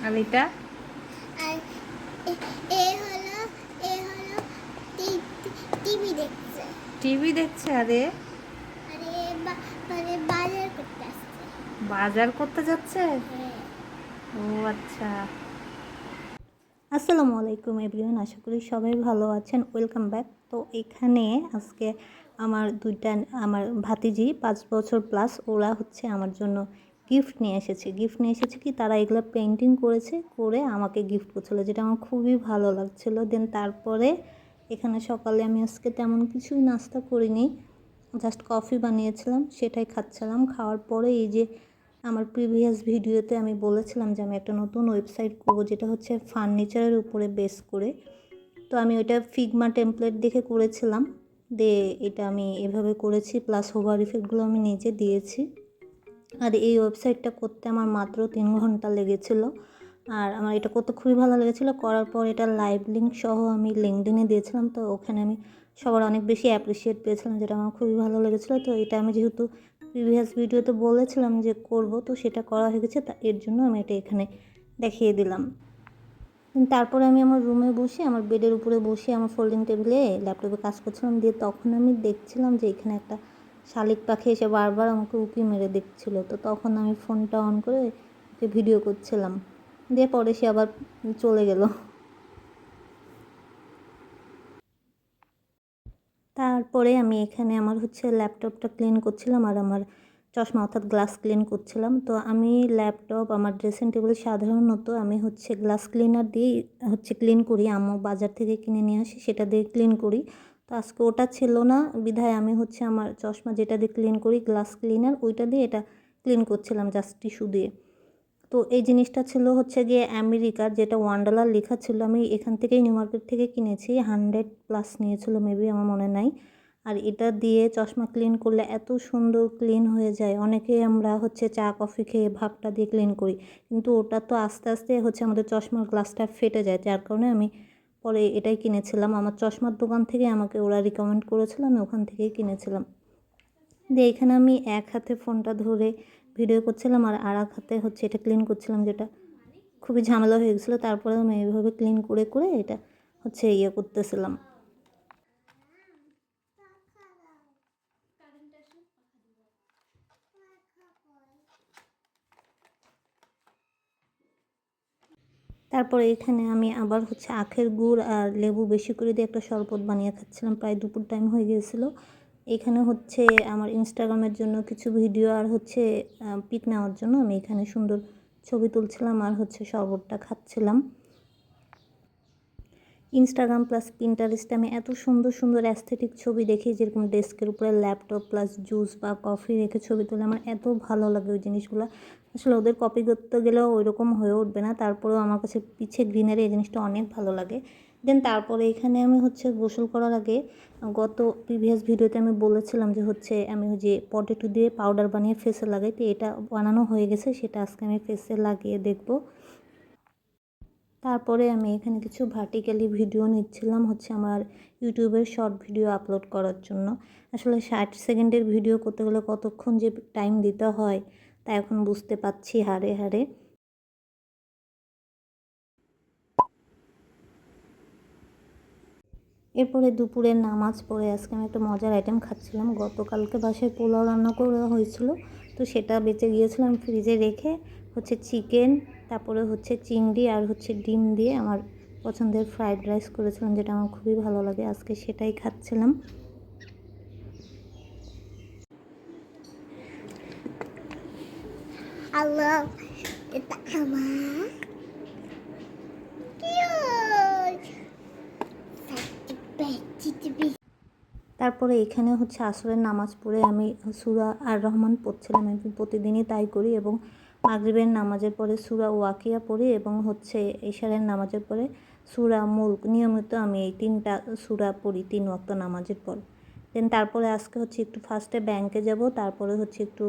আর এটা আর এ হলো টিভি দেখছে। টিভি দেখছে। আরে মানে বাজার করতে আসছে। বাজার করতে যাচ্ছে। হ্যাঁ। ও আচ্ছা। আসসালামু আলাইকুম এভরিওয়ান, আশা করি সবাই ভালো আছেন। Welcome back. তো এখানে আজকে আমার ভাতিজি 5 বছর প্লাস, ওরা হচ্ছে আমার জন্য গিফট নিয়ে এসেছে কি তারা এগুলো পেন্টিং করে আমাকে গিফট করছিলো, যেটা আমার খুবই ভালো লাগছিলো। দেন তারপরে এখানে সকালে আমি আজকে তেমন কিছুই নাস্তা করিনি, জাস্ট কফি বানিয়েছিলাম, সেটাই খাচ্ছিলাম। খাওয়ার পরে এই যে আমার প্রিভিয়াস ভিডিওতে আমি বলেছিলাম যে আমি একটা নতুন ওয়েবসাইট করব, যেটা হচ্ছে ফার্নিচারের উপরে বেস করে। তো আমি ওইটা ফিগমা টেমপ্লেট দেখে করেছিলাম, এটা আমি এভাবে করেছি, প্লাস হোভার ইফেক্টগুলো আমি নিজে দিয়েছি। আর এই ওয়েবসাইটটা করতে আমার মাত্র 3 ঘন্টা লেগেছিলো। আর আমার এটা করতে খুবই ভালো লেগেছিলো। করার পর এটা লাইভ লিঙ্ক সহ আমি লিঙ্কডইনে দিয়েছিলাম, তো ওখানে আমি সবার অনেক বেশি অ্যাপ্রিসিয়েট পেয়েছিলাম, যেটা আমার খুবই ভালো লেগেছিলো। তো এটা আমি যেহেতু প্রিভিয়াস ভিডিওতে বলেছিলাম যে করব, তো সেটা করা হয়ে গেছে, তা এর জন্য আমি এটা এখানে দেখিয়ে দিলাম। তারপরে আমি আমার রুমে বসে, আমার বেডের উপরে বসে আমার ফোল্ডিং টেবিলে ল্যাপটপে কাজ করছিলাম। দিয়ে তখন আমি দেখছিলাম যে এখানে একটা শালিক পাখি এসে বারবার আমাকে উঁকি মেরে দেখছিলো। তো তখন আমি ফোনটা অন করে ওকে ভিডিও করছিলাম, দিয়ে পরে সে আবার চলে গেল। তারপরে আমি এখানে আমার হচ্ছে ল্যাপটপটা ক্লিন করছিলাম আর আমার চশমা অর্থাৎ গ্লাস ক্লিন করছিলাম। তো আমি ল্যাপটপ, আমার ড্রেসিং টেবিল সাধারণত আমি হচ্ছে গ্লাস ক্লিনার দিয়েই হচ্ছে ক্লিন করি, আম্মু বাজার থেকে কিনে নিয়ে আসি, সেটা দিয়ে ক্লিন করি। তো আজকে ওটা ছিল না বিধায় আমি হচ্ছে আমার চশমা যেটা দিয়ে ক্লিন করি গ্লাস ক্লিনার, ওইটা দিয়ে এটা ক্লিন করছিলাম জাস্ট টিস্যু দিয়ে। তো এই জিনিসটা ছিল হচ্ছে গিয়ে আমেরিকার, যেটা ওয়ান্ডারলার লেখা ছিল। আমি এখান থেকেই নিউ মার্কেট থেকে কিনেছি, 100+ নিয়েছিল মেবি, আমার মনে নাই। আর এটা দিয়ে চশমা ক্লিন করলে এত সুন্দর ক্লিন হয়ে যায়। অনেকেই আমরা হচ্ছে চা কফি খেয়ে ভাপটা দিয়ে ক্লিন করি, কিন্তু ওটা তো আস্তে আস্তে হচ্ছে আমাদের চশমার গ্লাসটা ফেটে যায়, যার কারণে আমি পরে এটাই কিনেছিলাম। আমার চশমার দোকান থেকে আমাকে ওরা রিকমেন্ড করেছিল, আমি ওখান থেকেই কিনেছিলাম। দিয়ে এখানে আমি এক হাতে ফোনটা ধরে ভিডিও করছিলাম আর এক হাতে হচ্ছে এটা ক্লিন করছিলাম, যেটা খুবই ঝামেলা হয়ে গেছিলো। তারপরে আমি এইভাবে ক্লিন করে এটা হচ্ছে করতেছিলাম। তারপরে এখানে আমি আবার হচ্ছে আখের গুড় আর লেবু বেশি করে দিয়ে একটা শরবত বানিয়ে খাচ্ছিলাম, প্রায় দুপুর টাইম হয়ে গিয়েছিলো। এখানে হচ্ছে আমার ইনস্টাগ্রামের জন্য কিছু ভিডিও আর হচ্ছে পিক নেওয়ার জন্য আমি এখানে সুন্দর ছবি তুলছিলাম আর হচ্ছে শরবতটা খাচ্ছিলাম। ইনস্টাগ্রাম প্লাস পিন্টারেস্টে আমি এত সুন্দর সুন্দর অ্যাস্থেটিক ছবি দেখি, যেরকম ডেস্কের উপরে ল্যাপটপ প্লাস জুস বা কফি রেখে ছবি তুলে আমার এত ভালো লাগে ওই জিনিসগুলো। আসলে ওদের কপি করতে গেলেও ওই রকম হয়ে উঠবে না, তারপরেও আমার কাছে পিছে গ্রিনারি এই জিনিসটা অনেক ভালো লাগে। দেন তারপরে এখানে আমি হচ্ছে গোসল করার আগে, গত প্রিভিয়াস ভিডিওতে আমি বলেছিলাম যে হচ্ছে আমি ওই যে পটেটো দিয়ে পাউডার বানিয়ে ফেসে লাগাই, তো এটা বানানো হয়ে গেছে, সেটা আজকে আমি ফেসে লাগিয়ে দেখব। তারপরে আমি এখানে কিছু ভার্টিক্যালি ভিডিও নিচ্ছিলাম হচ্ছে আমার ইউটিউবের শর্ট ভিডিও আপলোড করার জন্য। আসলে 60 সেকেন্ডের ভিডিও করতে গেলে কতক্ষণ যে টাইম দিতে হয় তা এখন বুঝতে পারছি হাড়ে হাড়ে। এরপরে দুপুরের নামাজ পড়ে আজকে আমি একটা মজার আইটেম খাচ্ছিলাম। গতকালকে বাসায় পোলাও রান্না করা হয়েছিল, তো সেটা বেঁচে গিয়েছিলাম ফ্রিজে রেখে হচ্ছে চিকেন, তারপরে হচ্ছে চিংড়ি আর হচ্ছে ডিম দিয়ে আমার পছন্দের ফ্রাইড রাইস করেছিলাম, যেটা আমার খুবই ভালো লাগে। আজকে সেটাই খাচ্ছিলাম। আল্লাহ, এটা আমার তারপরে এখানে হচ্ছে আসরের নামাজ পড়ে আমি সূরা আর রহমান পড়ছিলাম। আমি প্রতিদিনই তাই করি, এবং মাগরিবের নামাজের পরে সূরা ওয়াকিয়া পড়ি, এবং হচ্ছে ইশারের নামাজের পরে সূরা মুলক। নিয়মিত আমি এই 3টা সূরা পড়ি 3 ওয়াক্ত নামাজের পর। দেন তারপরে আজকে হচ্ছে একটু ফার্স্টে ব্যাংকে যাব, তারপরে হচ্ছে একটু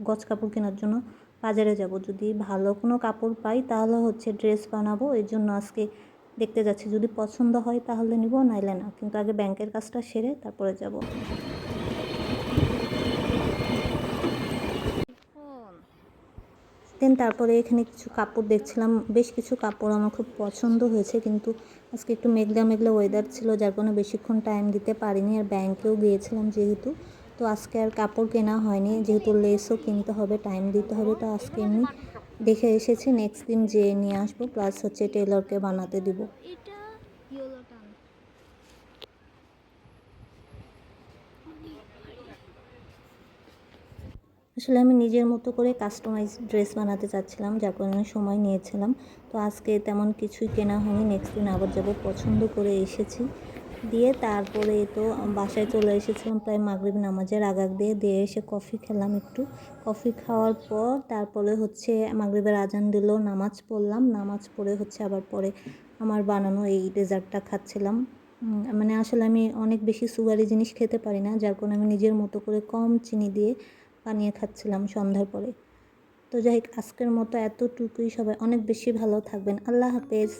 গজ কাপড় কেনার জন্য বাজারে যাব। যদি ভালো কোনো কাপড় পাই তাহলে হচ্ছে ড্রেস বানাবো, এর জন্য আজকে দেখতে যাচ্ছি। যদি পছন্দ হয় তাহলে নিব, নাইলে না, কিন্তু আগে ব্যাংকের কাজটা সেরে তারপরে যাব। দেন তারপরে এখানে কিছু কাপড় দেখছিলাম, বেশ কিছু কাপড় আমার খুব পছন্দ হয়েছে, কিন্তু আজকে একটু মেঘলা মেঘলা ওয়েদার ছিল, যার কারণে বেশিক্ষণ টাইম দিতে পারিনি। আর ব্যাংকেও গিয়েছিলাম যেহেতু, তো আজকে আর কাপড় কেনা হয়নি, যেহেতু লেসও কিনতে হবে, টাইম দিতে হবে। তো আজকে এমনি দেখে এসেছি, নেক্সট দিন যেয়ে নিয়ে আসবো, প্লাস হচ্ছে টেলরকে বানাতে দিব। এটা ইয়েলোটা আসলে আমি নিজের মতো করে কাস্টমাইজ ড্রেস বানাতে চাচ্ছিলাম, যার কারণে সময় নিয়েছিলাম। তো আজকে তেমন কিছুই কেনা হয়নি, নেক্সট দিন আবার যাব। পছন্দ করে এসেছি, দিয়ে তারপরে তো বাসায় চলে এসেছিলাম প্রায় মাগরিব নামাজের আগ দিয়ে এসে কফি খেলাম একটু। কফি খাওয়ার পর তারপরে হচ্ছে মাগরিবের আজান দিল, নামাজ পড়লাম, নামাজ পড়ে হচ্ছে আবার পরে আমার বানানো এই ডেজার্টটা খাচ্ছিলাম। মানে আসলে আমি অনেক বেশি সুগারি জিনিস খেতে পারি না, যার কারণে আমি নিজের মতো করে কম চিনি দিয়ে বানিয়ে খাচ্ছিলাম সন্ধ্যার পরে। তো যাই হোক, আজকের মতো এতটুকুই। সবাই অনেক বেশি ভালো থাকবেন। আল্লাহ হাফেজ।